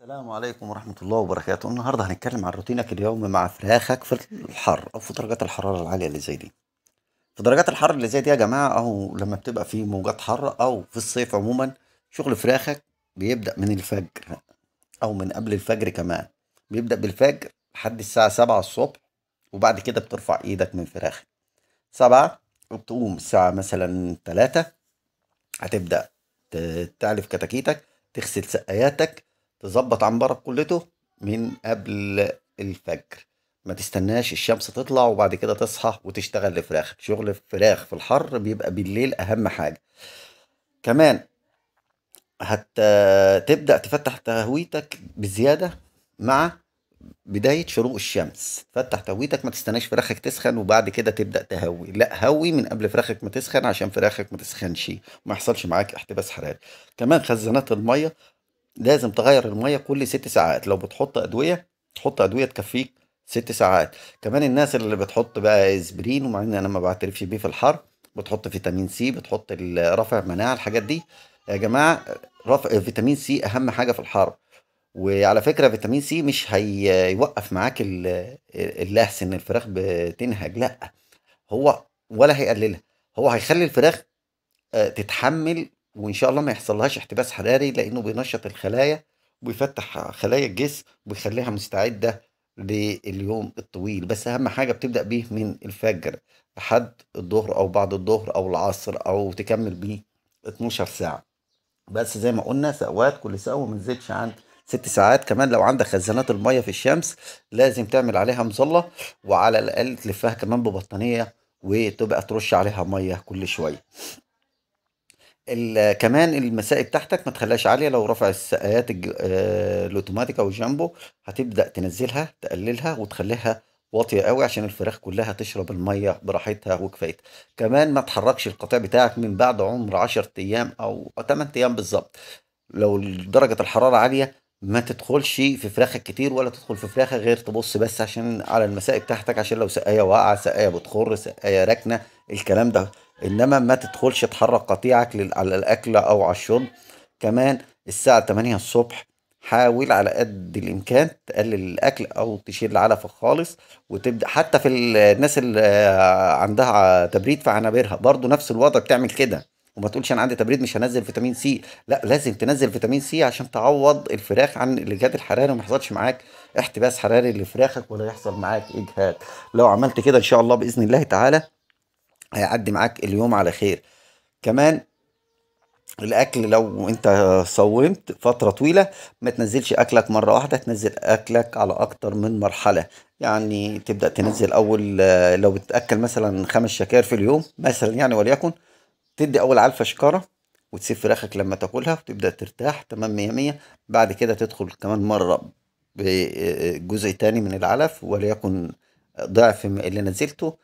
السلام عليكم ورحمة الله وبركاته. النهاردة هنتكلم عن روتينك اليومي مع فراخك في الحر أو في درجات الحرارة العالية اللي زي دي. في درجات الحر اللي زي دي يا جماعة، أو لما بتبقى في موجات حر أو في الصيف عموما، شغل فراخك بيبدأ من الفجر أو من قبل الفجر كمان. بيبدأ بالفجر لحد الساعة 7 الصبح، وبعد كده بترفع إيدك من فراخك 7، وبتقوم الساعة مثلا 3، هتبدأ تعلف كتاكيتك، تغسل سقاياتك، تظبط عنبرك كلته من قبل الفجر. ما تستناش الشمس تطلع وبعد كده تصحى وتشتغل لفراخك. شغل الفراخ في الحر بيبقى بالليل أهم حاجة. كمان هتبدأ تفتح تهويتك بزيادة مع بداية شروق الشمس. فتح تهويتك، ما تستناش فراخك تسخن وبعد كده تبدأ تهوي، لا هوي من قبل فراخك ما تسخن عشان فراخك ما تسخنش وما يحصلش معاك احتباس حراري. كمان خزانات المية لازم تغير المية كل 6 ساعات. لو بتحط أدوية، تحط أدوية تكفيك 6 ساعات. كمان الناس اللي بتحط بقى اسبرين، ومع ان انا ما بعترفش بيه في الحر، بتحط فيتامين سي، بتحط رافع مناعة، الحاجات دي يا جماعة. رفع فيتامين سي أهم حاجة في الحر. وعلى فكرة فيتامين سي مش هيوقف معاك اللهس ان الفراخ بتنهج، لا، هو ولا هيقللها، هو هيخلي الفراخ تتحمل، وان شاء الله ما يحصلهاش احتباس حراري، لانه بينشط الخلايا وبيفتح خلايا الجسم وبيخليها مستعدة لليوم الطويل. بس اهم حاجة بتبدأ بيه من الفجر لحد الظهر او بعد الظهر او العصر، او تكمل بيه 12 ساعة. بس زي ما قلنا سقوات كل سقوة ما تزيدش عن 6 ساعات. كمان لو عندك خزانات المية في الشمس لازم تعمل عليها مظلة، وعلى الأقل تلفها كمان ببطانية، وتبقى ترش عليها مية كل شوية. كمان المسائل بتاعتك ما تخليهاش عالية. لو رفع السقايات الأوتوماتيك أو الجامبو، هتبدأ تنزلها تقللها وتخليها واطية قوي عشان الفراخ كلها تشرب المية براحتها وكفايتها. كمان ما تحركش القطيع بتاعك من بعد عمر 10 أيام أو 8 أيام بالظبط. لو درجة الحرارة عالية، ما تدخلش في فراخك كتير، ولا تدخل في فراخك غير تبص بس عشان على المسائل بتاعتك، عشان لو سقاية واقعة، سقاية بتخر، سقاية راكنة، الكلام ده. انما ما تدخلش تحرك قطيعك على الاكل او على الشرب. كمان الساعة 8 الصبح حاول على قد الامكان تقلل الاكل او تشيل علفك خالص، وتبدا حتى في الناس اللي عندها تبريد في عنابرها برضو نفس الوضع بتعمل كده. وما تقولش انا عندي تبريد مش هنزل فيتامين سي، لا، لازم تنزل فيتامين سي عشان تعوض الفراخ عن الاجهاد الحراري وما يحصلش معاك احتباس حراري لفراخك ولا يحصل معاك اجهاد. لو عملت كده ان شاء الله باذن الله تعالى هيعدي معاك اليوم على خير. كمان الاكل لو انت صومت فترة طويلة، ما تنزلش اكلك مرة واحدة، تنزل اكلك على اكتر من مرحلة. يعني تبدأ تنزل اول، لو بتأكل مثلا 5 شكاير في اليوم مثلا، يعني وليكن تدي اول علفة شكارة، وتسيب فراخك لما تاكلها وتبدأ ترتاح تمام مية مية. بعد كده تدخل كمان مرة بجزء تاني من العلف، وليكن ضعف اللي نزلته،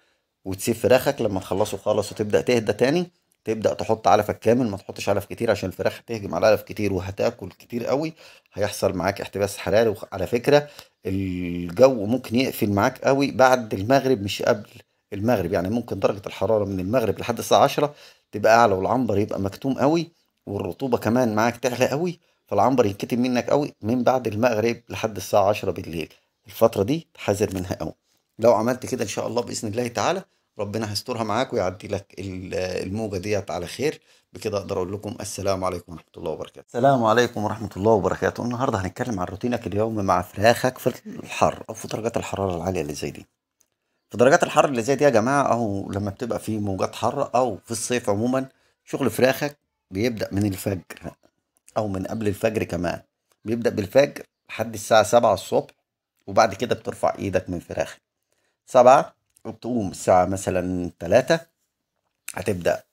وتسيب فراخك لما تخلصه خالص وتبدأ تهدى تاني. تبدأ تحط علفك كامل، ما تحطش علف كتير عشان الفراخ هتهجم على علف كتير وهتاكل كتير قوي، هيحصل معاك احتباس حراري. وعلى فكرة الجو ممكن يقفل معاك قوي بعد المغرب مش قبل المغرب. يعني ممكن درجة الحرارة من المغرب لحد الساعة 10 تبقى أعلى، والعنبر يبقى مكتوم قوي، والرطوبة كمان معاك تعلى قوي، فالعنبر ينكتم منك قوي من بعد المغرب لحد الساعة 10 بالليل. الفترة دي تحذر منها قوي. لو عملت كده ان شاء الله باذن الله تعالى ربنا هيسترها معاك ويعدي لك الموجه ديت على خير. بكده اقدر اقول لكم السلام عليكم ورحمه الله وبركاته. السلام عليكم ورحمه الله وبركاته. النهارده هنتكلم عن روتينك اليومي مع فراخك في الحر او في درجات الحراره العاليه اللي زي دي. في درجات الحر اللي زي دي يا جماعه، او لما بتبقى في موجات حر او في الصيف عموما، شغل فراخك بيبدا من الفجر او من قبل الفجر كمان. بيبدا بالفجر لحد الساعه 7 الصبح، وبعد كده بترفع ايدك من فراخك 7، وبتقوم الساعة مثلا 3، هتبدأ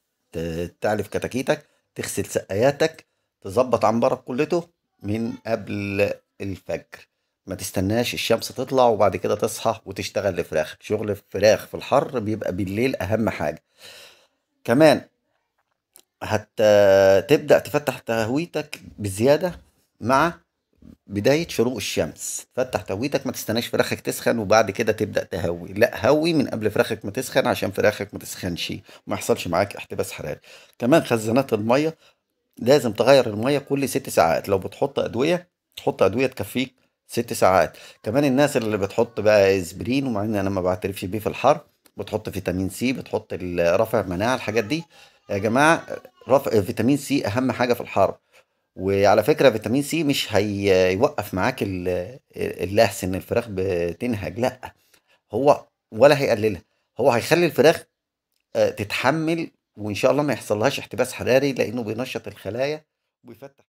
تعلف كتاكيتك، تغسل سقاياتك، تظبط عنبرك كلته من قبل الفجر. ما تستناش الشمس تطلع وبعد كده تصحى وتشتغل لفراخك. شغل الفراخ في الحر بيبقى بالليل أهم حاجة. كمان هتبدأ تفتح تهويتك بزيادة مع بداية شروق الشمس. فتح تويتك، ما تستناش فراخك تسخن وبعد كده تبدأ تهوي، لا هوي من قبل فراخك ما تسخن عشان فراخك ما تسخنش وما يحصلش معاك احتباس حراري. كمان خزانات المية لازم تغير المية كل 6 ساعات. لو بتحط أدوية، تحط ادويه تكفيك 6 ساعات. كمان الناس اللي بتحط بقى اسبرين، ومع ان انا ما بعترفش بيه في الحر، بتحط فيتامين سي، بتحط رافع مناعه، الحاجات دي يا جماعه. رفع فيتامين سي اهم حاجه في الحر. وعلى فكره فيتامين سي مش هيوقف معاك اللهس ان الفراخ بتنهج، لا، هو ولا هيقللها، هو هيخلي الفراخ تتحمل، وان شاء الله ما يحصلهاش احتباس حراري، لانه بينشط الخلايا وبيفتح